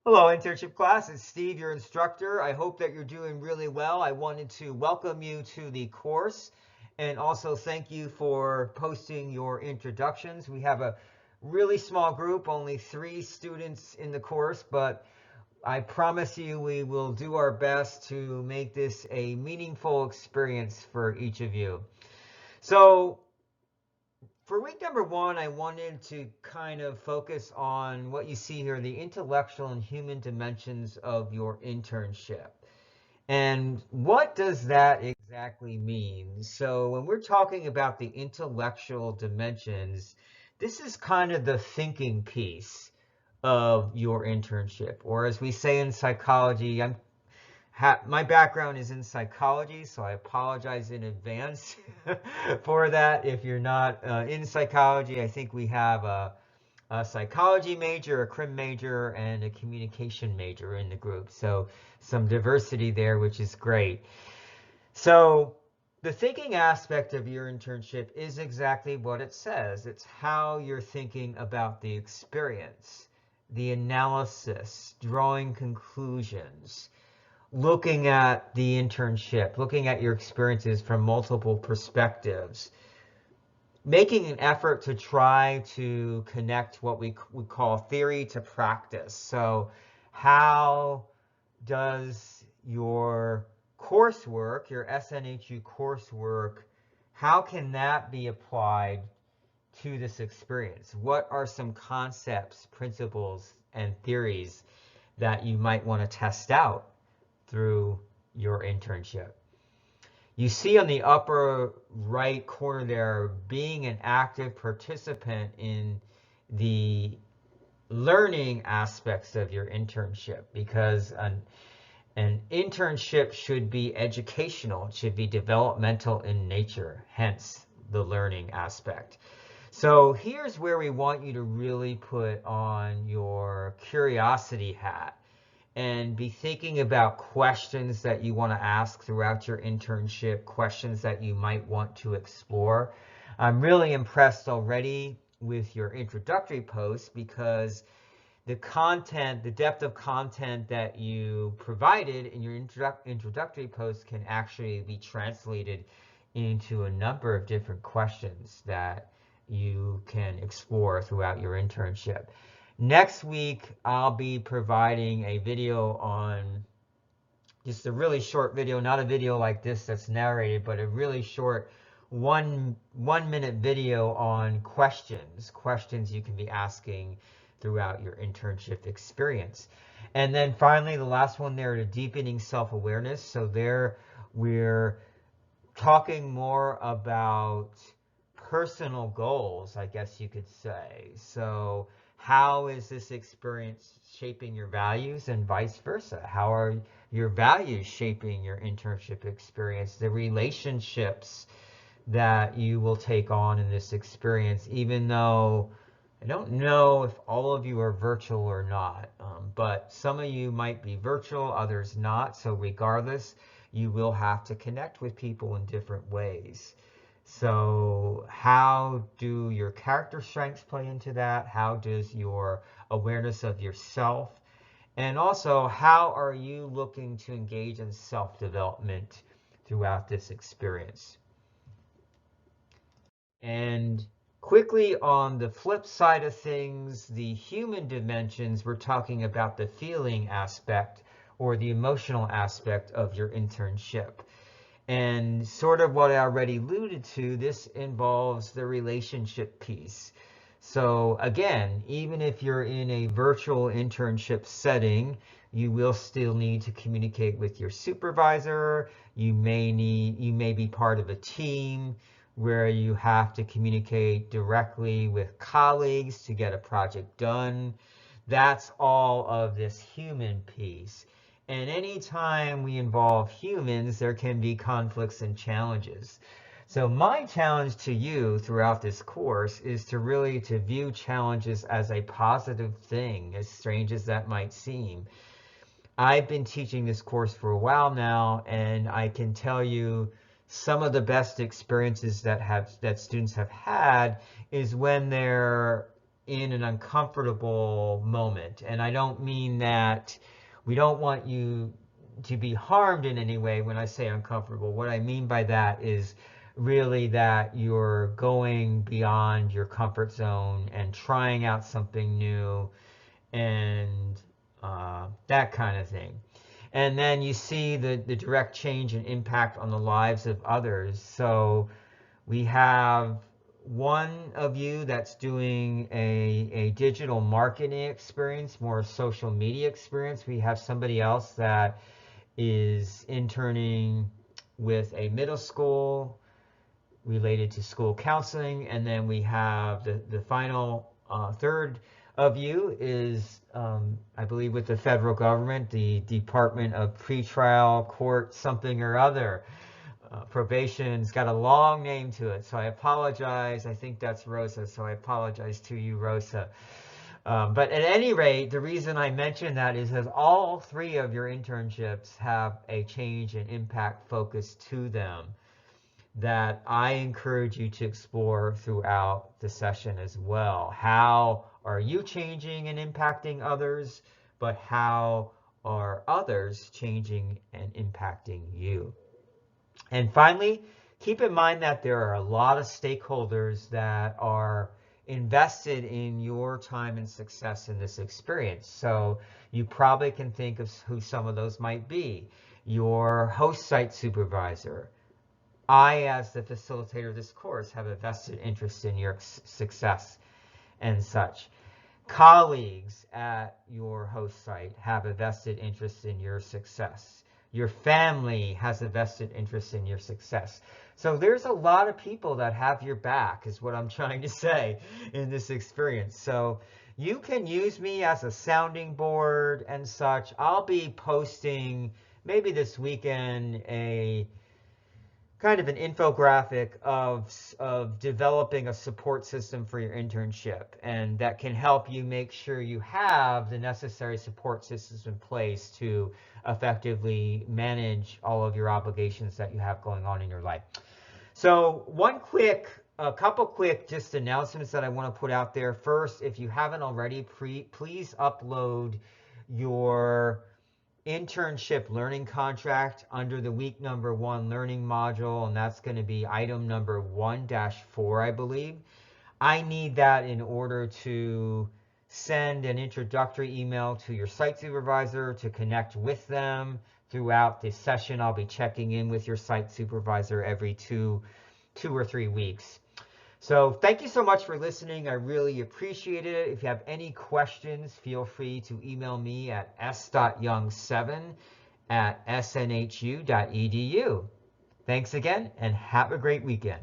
Hello, internship class. It's Steve, your instructor. I hope that you're doing really well. I wanted to welcome you to the course and also thank you for posting your introductions. We have a really small group, only 3 students in the course, but I promise you we will do our best to make this a meaningful experience for each of you. So for week number 1, I wanted to kind of focus on what you see here, the intellectual and human dimensions of your internship. And what does that exactly mean? So when we're talking about the intellectual dimensions, this is kind of the thinking piece of your internship. Or as we say in psychology, my background is in psychology, so I apologize in advance for that. If you're not in psychology, I think we have a psychology major, a crim major, and a communication major in the group. So some diversity there, which is great. So the thinking aspect of your internship is exactly what it says. It's how you're thinking about the experience, the analysis, drawing conclusions, looking at the internship, looking at your experiences from multiple perspectives, making an effort to try to connect what we would call theory to practice. So how does your coursework, your SNHU coursework, how can that be applied to this experience? What are some concepts, principles, and theories that you might want to test out through your internship? You see on the upper right corner there, being an active participant in the learning aspects of your internship, because an internship should be educational. It should be developmental in nature, hence the learning aspect. So here's where we want you to really put on your curiosity hat and be thinking about questions that you want to ask throughout your internship, questions that you might want to explore. I'm really impressed already with your introductory post because the content, the depth of content that you provided in your introductory post can actually be translated into a number of different questions that you can explore throughout your internship. Next week, I'll be providing a video on just a really short video, not a video like this that's narrated, but a really short one minute video on questions you can be asking throughout your internship experience. And then finally, the last one there, the deepening self-awareness. So there we're talking more about personal goals, I guess you could say. So how is this experience shaping your values and vice versa? How are your values shaping your internship experience? The relationships that you will take on in this experience, even though I don't know if all of you are virtual or not, but some of you might be virtual, others not. So regardless, you will have to connect with people in different ways. So how do your character strengths play into that? How does your awareness of yourself? And also, how are you looking to engage in self-development throughout this experience? And quickly on the flip side of things, the human dimensions, we're talking about the feeling aspect or the emotional aspect of your internship. And sort of what I already alluded to, this involves the relationship piece. So again, even if you're in a virtual internship setting, you will still need to communicate with your supervisor. You may be part of a team where you have to communicate directly with colleagues to get a project done. That's all of this human piece. And anytime we involve humans, there can be conflicts and challenges. So my challenge to you throughout this course is to really to view challenges as a positive thing, as strange as that might seem. I've been teaching this course for a while now, and I can tell you some of the best experiences that students have had is when they're in an uncomfortable moment. And I don't mean that we don't want you to be harmed in any way when I say uncomfortable. What I mean by that is really that you're going beyond your comfort zone and trying out something new and that kind of thing. And then you see the direct change and impact on the lives of others. So we have one of you that's doing a digital marketing experience, more social media experience. We have somebody else that is interning with a middle school related to school counseling. And then we have the final third of you is, I believe, with the federal government, the Department of Pretrial Court something or other. Probation's got a long name to it, so I apologize. I think that's Rosa, so I apologize to you, Rosa. But at any rate, the reason I mention that is because all three of your internships have a change and impact focus to them that I encourage you to explore throughout the session as well. How are you changing and impacting others, but how are others changing and impacting you? And finally, keep in mind that there are a lot of stakeholders that are invested in your time and success in this experience. So you probably can think of who some of those might be. Your host site supervisor. I, as the facilitator of this course, have a vested interest in your success and such. Colleagues at your host site have a vested interest in your success. Your family has a vested interest in your success. So there's a lot of people that have your back, is what I'm trying to say in this experience. So you can use me as a sounding board and such. I'll be posting maybe this weekend a kind of an infographic of developing a support system for your internship, and that can help you make sure you have the necessary support systems in place to effectively manage all of your obligations that you have going on in your life. So a couple quick just announcements that I want to put out there. First, if you haven't already, please upload your internship learning contract under the week number 1 learning module, and that's going to be item number 1-4, I believe. I need that in order to send an introductory email to your site supervisor to connect with them throughout the session. I'll be checking in with your site supervisor every two or 3 weeks. So thank you so much for listening. I really appreciate it. If you have any questions, feel free to email me at s.young7@snhu.edu. Thanks again, and have a great weekend.